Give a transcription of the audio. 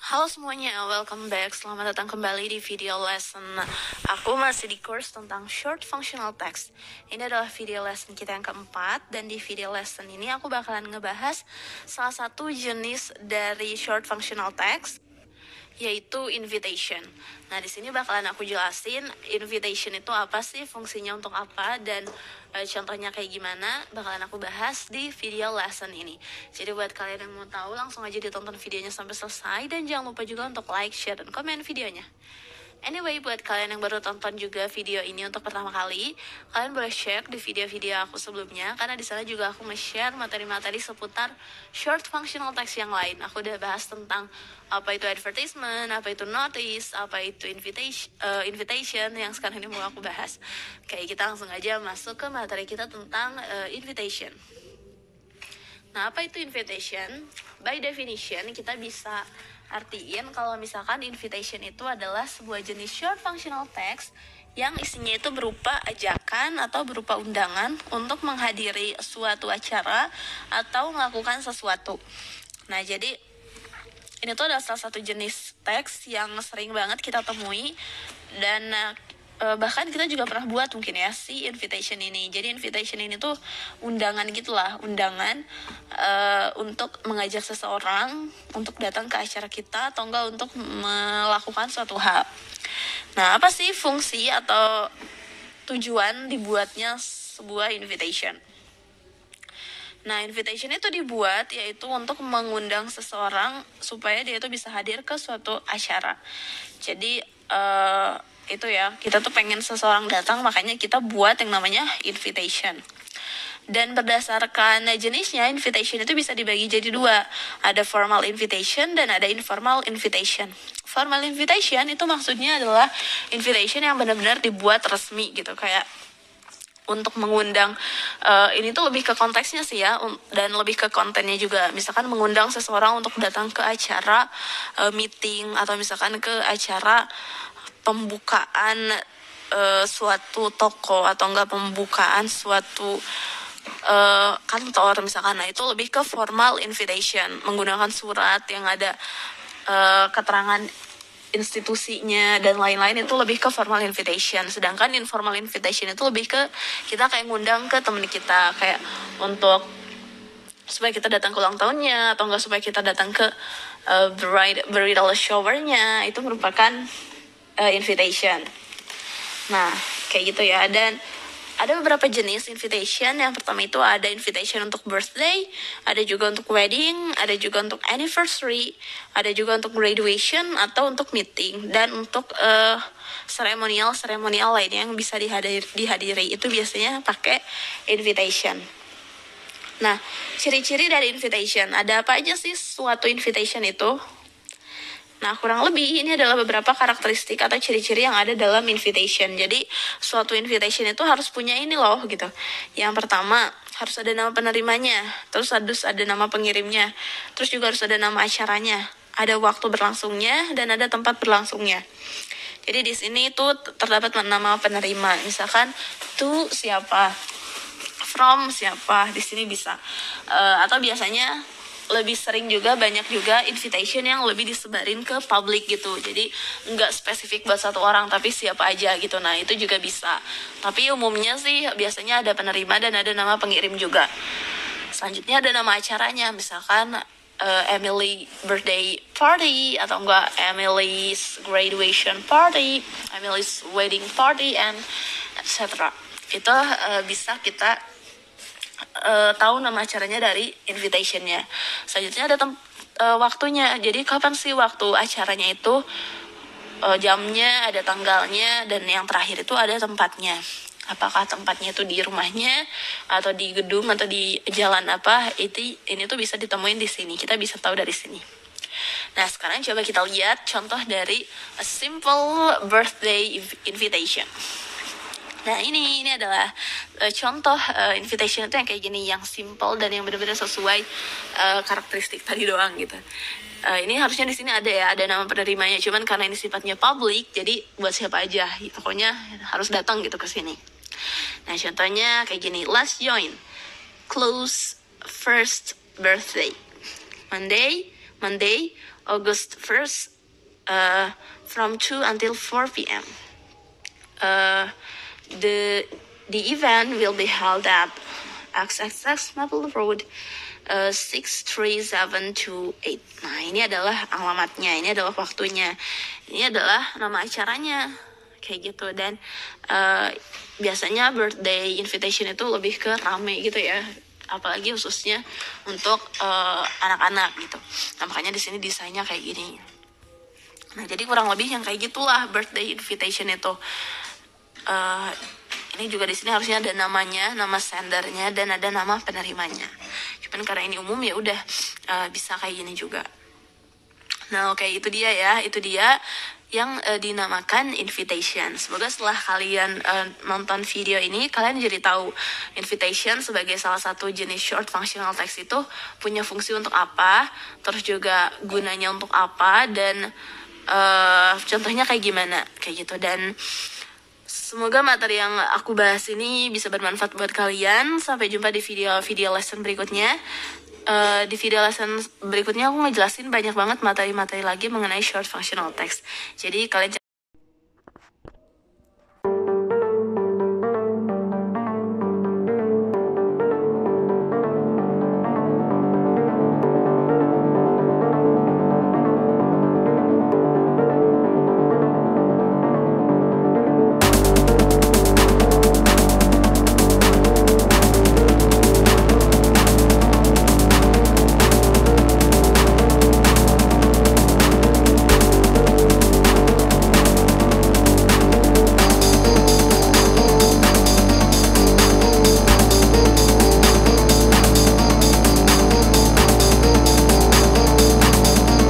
Halo semuanya, welcome back. Selamat datang kembali di video lesson. Aku masih di course tentang short functional text. Ini adalah video lesson kita yang keempat, dan di video lesson ini aku bakalan ngebahas salah satu jenis dari short functional text, yaitu invitation. Nah, di sini bakalan aku jelasin invitation itu apa sih, fungsinya untuk apa, dan contohnya kayak gimana, bakalan aku bahas di video lesson ini. Jadi buat kalian yang mau tahu, langsung aja ditonton videonya sampai selesai, dan jangan lupa juga untuk like, share, dan komen videonya. Anyway, buat kalian yang baru tonton juga video ini untuk pertama kali, kalian boleh share di video-video aku sebelumnya, karena di sana juga aku nge-share materi-materi seputar short functional text yang lain. Aku udah bahas tentang apa itu advertisement, apa itu notice, apa itu invitation yang sekarang ini mau aku bahas. Oke, kita langsung aja masuk ke materi kita tentang invitation. Nah, apa itu invitation? By definition, kita bisa artiin kalau misalkan invitation itu adalah sebuah jenis short functional text yang isinya itu berupa ajakan atau berupa undangan untuk menghadiri suatu acara atau melakukan sesuatu. Nah, jadi ini tuh adalah salah satu jenis teks yang sering banget kita temui, dan bahkan kita juga pernah buat mungkin ya si invitation ini. Jadi invitation ini tuh undangan gitulah, undangan untuk mengajak seseorang untuk datang ke acara kita atau enggak untuk melakukan suatu hal. Nah, apa sih fungsi atau tujuan dibuatnya sebuah invitation? Nah, invitation itu dibuat yaitu untuk mengundang seseorang supaya dia itu bisa hadir ke suatu acara. Jadi itu ya, kita tuh pengen seseorang datang, makanya kita buat yang namanya invitation. Dan berdasarkan jenisnya, invitation itu bisa dibagi jadi dua. Ada formal invitation dan ada informal invitation. Formal invitation itu maksudnya adalah invitation yang benar-benar dibuat resmi gitu, kayak untuk mengundang. Ini tuh lebih ke konteksnya sih ya, dan lebih ke kontennya juga. Misalkan mengundang seseorang untuk datang ke acara meeting, atau misalkan ke acara pembukaan suatu toko, atau enggak pembukaan suatu kantor misalkan. Nah, itu lebih ke formal invitation, menggunakan surat yang ada keterangan institusinya dan lain-lain. Itu lebih ke formal invitation. Sedangkan informal invitation itu lebih ke kita kayak ngundang ke temen kita, kayak untuk supaya kita datang ke ulang tahunnya, atau enggak supaya kita datang ke bridal showernya. Itu merupakan invitation. Nah, kayak gitu ya. Dan ada beberapa jenis invitation. Yang pertama itu ada invitation untuk birthday, ada juga untuk wedding, ada juga untuk anniversary, ada juga untuk graduation atau untuk meeting, dan untuk seremonial lainnya yang bisa dihadiri itu biasanya pakai invitation. Nah, ciri-ciri dari invitation, ada apa aja sih suatu invitation itu? Nah, kurang lebih ini adalah beberapa karakteristik atau ciri-ciri yang ada dalam invitation. Jadi, suatu invitation itu harus punya ini loh gitu. Yang pertama, harus ada nama penerimanya, terus harus ada nama pengirimnya, terus juga harus ada nama acaranya, ada waktu berlangsungnya, dan ada tempat berlangsungnya. Jadi di sini itu terdapat nama penerima. Misalkan to siapa, from siapa, di sini bisa. Atau biasanya lebih sering juga, banyak juga invitation yang lebih disebarin ke publik gitu. Jadi nggak spesifik buat satu orang, tapi siapa aja gitu. Nah, itu juga bisa. Tapi umumnya sih biasanya ada penerima dan ada nama pengirim juga. Selanjutnya ada nama acaranya. Misalkan Emily birthday party, atau enggak Emily's graduation party, Emily's wedding party, and etc. Itu bisa kita tahu nama acaranya dari invitationnya. Selanjutnya ada waktunya. Jadi kapan sih waktu acaranya itu, jamnya, ada tanggalnya, dan yang terakhir itu ada tempatnya. Apakah tempatnya itu di rumahnya atau di gedung atau di jalan apa, ini tuh bisa ditemuin di sini. Kita bisa tahu dari sini. Nah, sekarang coba kita lihat contoh dari a simple birthday invitation. Nah, ini adalah contoh invitation itu yang kayak gini, yang simple dan yang benar-benar sesuai karakteristik tadi doang gitu. Ini harusnya di sini ada nama penerimanya, cuman karena ini sifatnya public, jadi buat siapa aja, pokoknya harus datang gitu ke sini. Nah, contohnya kayak gini, last join, close first birthday, Monday, Monday, August 1st, from 2 until 4 p.m. The event will be held at XXX Maple Road, 63728. Nah, ini adalah alamatnya, ini adalah waktunya, ini adalah nama acaranya, kayak gitu. Dan biasanya birthday invitation itu lebih ke rame gitu ya, apalagi khususnya untuk anak-anak gitu. Nah, makanya di sini desainnya kayak gini. Nah, jadi kurang lebih yang kayak gitulah birthday invitation itu. Ini juga di sini harusnya ada namanya, nama sendernya, dan ada nama penerimanya. Cuman karena ini umum ya udah bisa kayak gini juga. Nah, oke, itu dia ya, itu dia yang dinamakan invitation. Semoga setelah kalian nonton video ini, kalian jadi tahu invitation sebagai salah satu jenis short functional text itu punya fungsi untuk apa, terus juga gunanya untuk apa, dan contohnya kayak gimana, kayak gitu. Dan semoga materi yang aku bahas ini bisa bermanfaat buat kalian. Sampai jumpa di video lesson berikutnya. Di video lesson berikutnya aku ngejelasin banyak banget materi-materi lagi mengenai short functional text. Jadi kalian